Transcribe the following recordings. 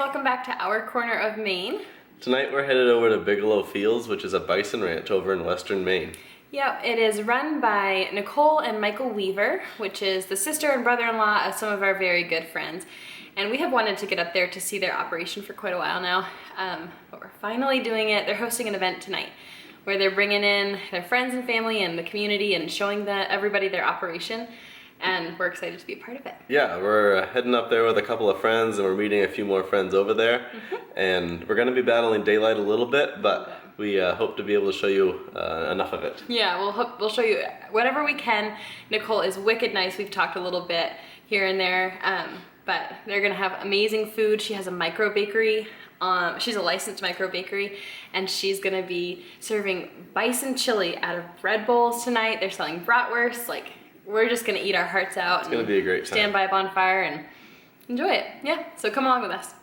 welcome back to our corner of Maine. Tonight we're headed over to Bigelow Fields, which is a bison ranch over in western Maine. Yep, it is run by Nicole and Michael Weaver, which is the sister and brother-in-law of some of our very good friends. And we have wanted to get up there to see their operation for quite a while now, but we're finally doing it. They're hosting an event tonight where they're bringing in their friends and family and the community and showing everybody their operation. And we're excited to be a part of it. Yeah, we're heading up there with a couple of friends, and we're meeting a few more friends over there. And we're going to be battling daylight a little bit, but we hope to be able to show you enough of it. Yeah, we'll show you whatever we can. Nicole is wicked nice. We've talked a little bit here and there, but they're gonna have amazing food. She has a micro bakery. She's a licensed micro bakery, and she's gonna be serving bison chili out of bread bowls tonight. They're selling bratwurst. Like, we're just gonna eat our hearts out. It's gonna be a great time. Stand by a bonfire and enjoy it. Yeah, so come along with us.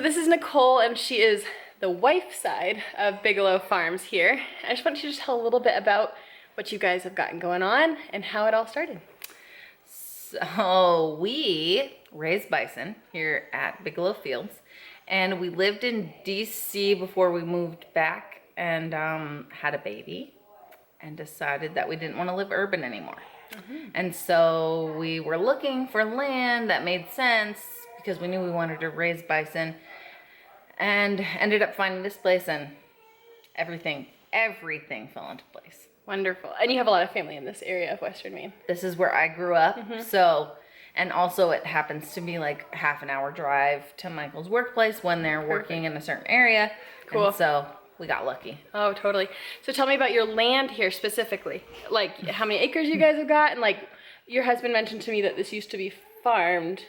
This is Nicole, and she is the wife side of Bigelow Farms here. I just want you to tell a little bit about what you guys have gotten going on and how it all started. So we raised bison here at Bigelow Fields, and we lived in DC before we moved back and had a baby and decided that we didn't want to live urban anymore. And so we were looking for land that made sense because we knew we wanted to raise bison, and ended up finding this place, and everything fell into place. Wonderful. And you have a lot of family in this area of western Maine. This is where I grew up. So, and also it happens to be like half an hour drive to Michael's workplace when they're working in a certain area. Cool. And so we got lucky. Oh, totally. So tell me about your land here specifically. Like, how many acres you guys have got, and like, your husband mentioned to me that this used to be farmed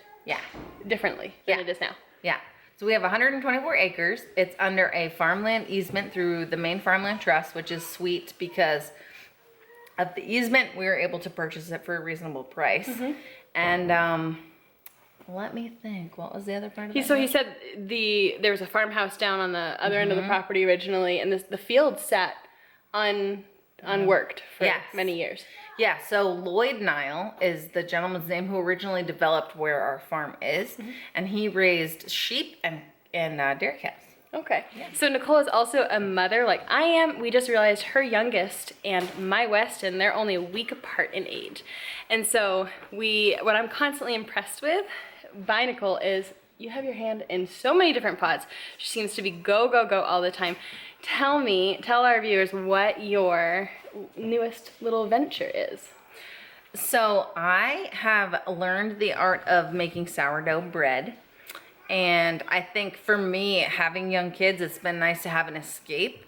differently than it is now. Yeah. So we have 124 acres. It's under a farmland easement through the Maine Farmland Trust, which is sweet because of the easement. We were able to purchase it for a reasonable price. And let me think, what was the other part of it? So he said there was a farmhouse down on the other end of the property originally, and the field sat unworked for many years. Yeah, so Lloyd Nile is the gentleman's name who originally developed where our farm is, and he raised sheep and dairy cows. Okay. Yeah. So Nicole is also a mother like I am. We just realized her youngest and my Weston, they're only a week apart in age. And so what I'm constantly impressed with by Nicole is you have your hand in so many different pots. She seems to be go, go, go all the time. Tell our viewers what your newest little venture is. So I have learned the art of making sourdough bread. And I think for me, having young kids, it's been nice to have an escape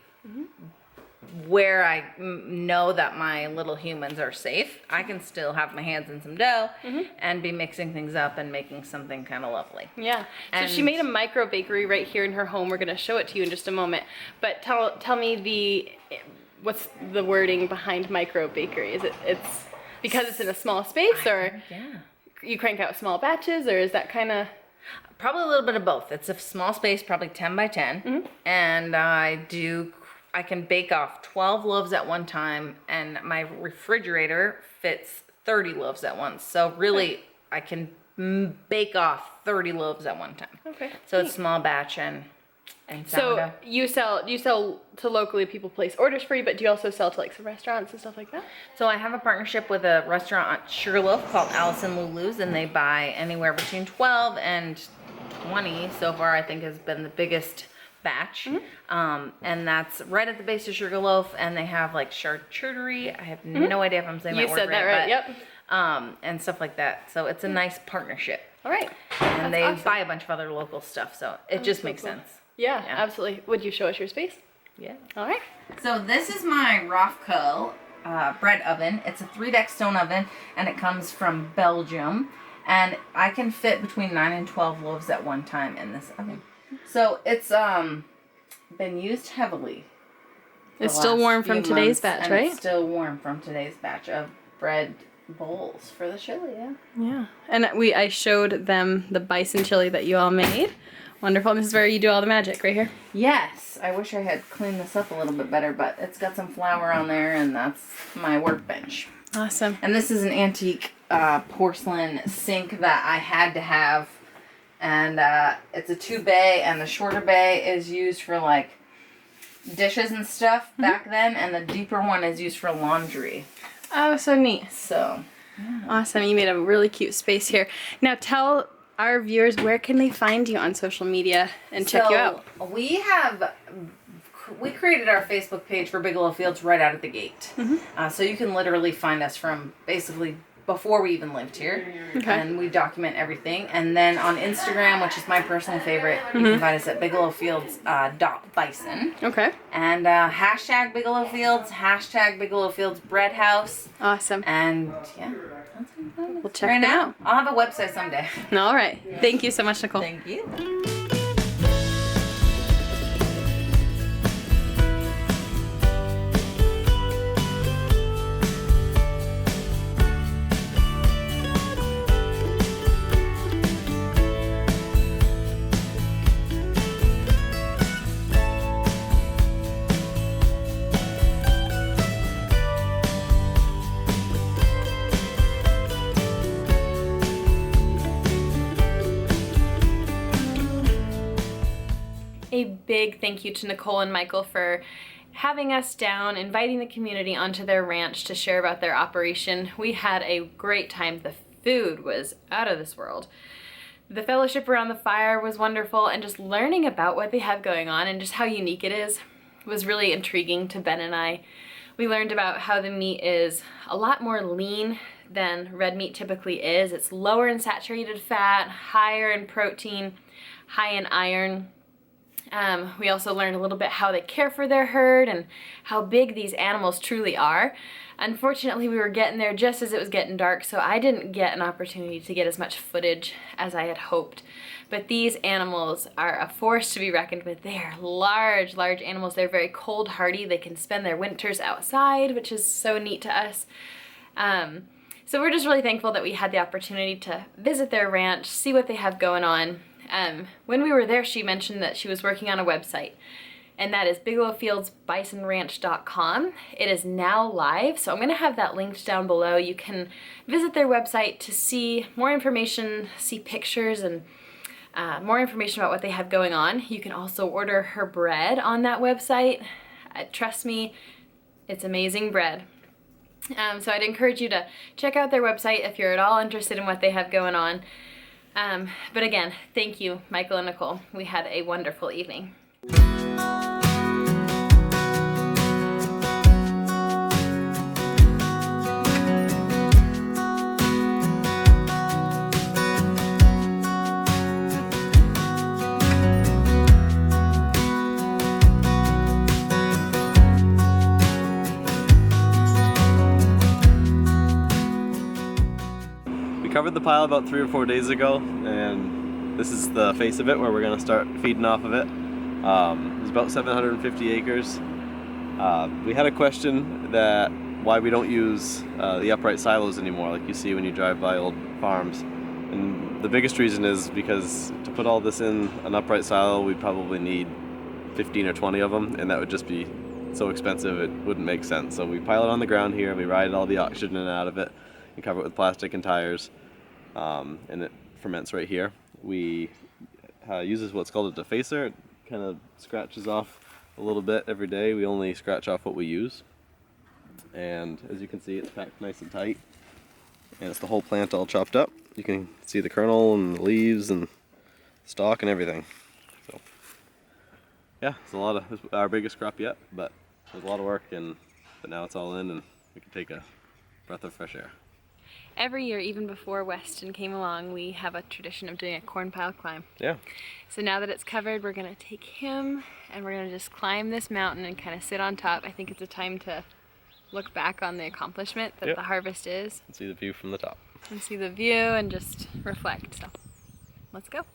where I know that my little humans are safe. I can still have my hands in some dough and be mixing things up and making something kind of lovely. Yeah. So she made a micro bakery right here in her home. We're going to show it to you in just a moment. But tell me what's the wording behind micro bakery? Is it's because it's in a small space, or you crank out small batches, or is that kind of... Probably a little bit of both. It's a small space, probably 10 by 10, and I can bake off 12 loaves at one time, and my refrigerator fits 30 loaves at once. So really, I can bake off 30 loaves at one time. Okay. So it's small batch and sourdough. So you sell to locally, people place orders for you, but do you also sell to like some restaurants and stuff like that? So I have a partnership with a restaurant on Sugarloaf called Allison Lulu's, and they buy anywhere between 12 and 20 so far, I think, has been the biggest batch. And that's right at the base of Sugarloaf, and they have like charcuterie. I have no idea if I'm saying that word right. You said that right, yep. And stuff like that. So it's a nice partnership. All right. And they buy a bunch of other local stuff, so it just makes sense. Yeah, absolutely. Would you show us your space? Yeah. All right. So this is my Rothko bread oven. It's a 3-deck stone oven, and it comes from Belgium. And I can fit between 9 and 12 loaves at one time in this oven. So it's been used heavily. It's still warm from today's batch, right? It's still warm from today's batch of bread bowls for the chili, yeah. Yeah. And I showed them the bison chili that you all made. Wonderful. And this is where you do all the magic, right here. Yes. I wish I had cleaned this up a little bit better, but it's got some flour on there, and that's my workbench. Awesome. And this is an antique porcelain sink that I had to have. And it's a 2-bay, and the shorter bay is used for like dishes and stuff back then, and the deeper one is used for laundry. Oh, so neat. So, yeah. Awesome. You made a really cute space here. Now tell our viewers, where can they find you on social media and check you out? We created our Facebook page for Bigelow Fields right out of the gate. So you can literally find us from basically before we even lived here. Okay. And we document everything. And then on Instagram, which is my personal favorite, you can find us at bigelowfields.bison. Okay. And hashtag Bigelow Fields, hashtag Bigelow Fields Bread House. Awesome. And yeah, that's what We'll check right them now. out. I'll have a website someday. All right. Thank you so much, Nicole. Thank you. A big thank you to Nicole and Michael for having us down, inviting the community onto their ranch to share about their operation. We had a great time. The food was out of this world. The fellowship around the fire was wonderful, and just learning about what they have going on and just how unique it is was really intriguing to Ben and I. We learned about how the meat is a lot more lean than red meat typically is. It's lower in saturated fat, higher in protein, high in iron. We also learned a little bit how they care for their herd and how big these animals truly are. Unfortunately, we were getting there just as it was getting dark, so I didn't get an opportunity to get as much footage as I had hoped. But these animals are a force to be reckoned with. They are large, large animals. They're very cold hardy. They can spend their winters outside, which is so neat to us. So we're just really thankful that we had the opportunity to visit their ranch, see what they have going on. When we were there, she mentioned that she was working on a website, and that is bigelowfieldsbisonranch.com. It is now live, so I'm going to have that linked down below. You can visit their website to see more information, see pictures, and more information about what they have going on. You can also order her bread on that website. Trust me, it's amazing bread. So I'd encourage you to check out their website if you're at all interested in what they have going on. But again, thank you, Michael and Nicole. We had a wonderful evening. Covered the pile about 3 or 4 days ago, and this is the face of it where we're going to start feeding off of it. It's about 750 acres. We had a question that why we don't use the upright silos anymore like you see when you drive by old farms. And the biggest reason is because to put all this in an upright silo we'd probably need 15 or 20 of them, and that would just be so expensive it wouldn't make sense. So we pile it on the ground here, we ride all the oxygen in and out of it, and cover it with plastic and tires. And it ferments right here. We uses what's called a defacer. It kind of scratches off a little bit every day. We only scratch off what we use. And as you can see, it's packed nice and tight. And it's the whole plant all chopped up. You can see the kernel and the leaves and stalk and everything. So yeah, it's it's our biggest crop yet, but there's a lot of work, but now it's all in and we can take a breath of fresh air. Every year, even before Weston came along, we have a tradition of doing a corn pile climb. Yeah. So now that it's covered, we're going to take him and we're going to just climb this mountain and kind of sit on top. I think it's a time to look back on the accomplishment that Yep. the harvest is, And see the view from the top. and see the view and just reflect. So let's go.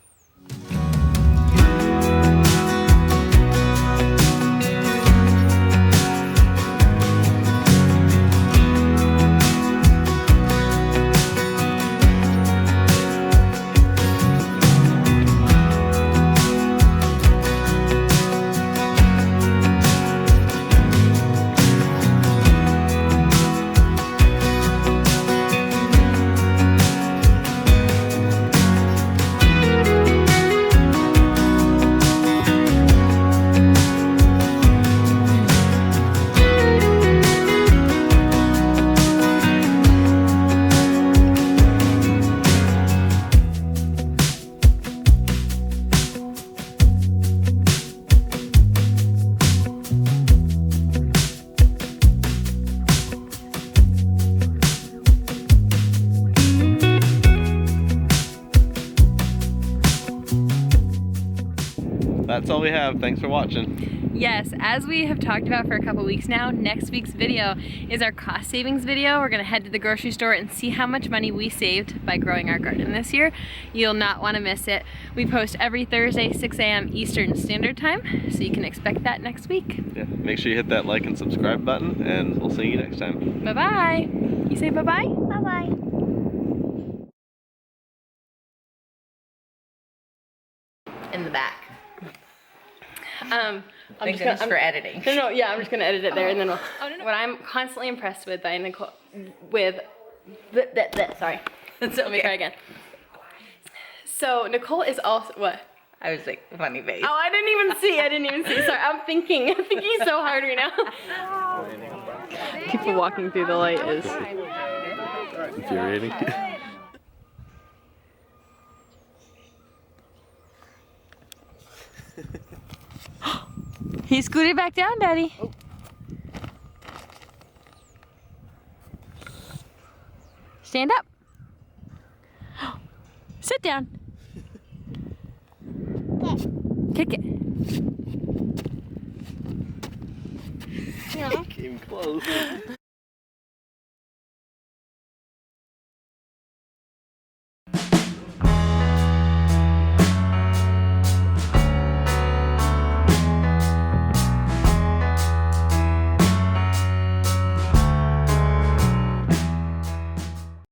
That's all we have. Thanks for watching. Yes, as we have talked about for a couple weeks now, next week's video is our cost savings video. We're gonna head to the grocery store and see how much money we saved by growing our garden this year. You'll not wanna miss it. We post every Thursday, 6 a.m. Eastern Standard Time, so you can expect that next week. Yeah, make sure you hit that like and subscribe button, and we'll see you next time. Bye-bye. You say bye-bye? Bye-bye. In the back. I'm Thank just gonna, goodness for editing. No, yeah, I'm just gonna edit it there and then we'll. Oh, no. What I'm constantly impressed with by Nicole, sorry. Let me try again. So Nicole is also, what? I was like, funny face. Oh, I didn't even see. Sorry, I'm thinking so hard right now. People walking through the light is. Infuriating. He scooted back down, Daddy. Oh. Stand up. Sit down. Kick it. No. Came close.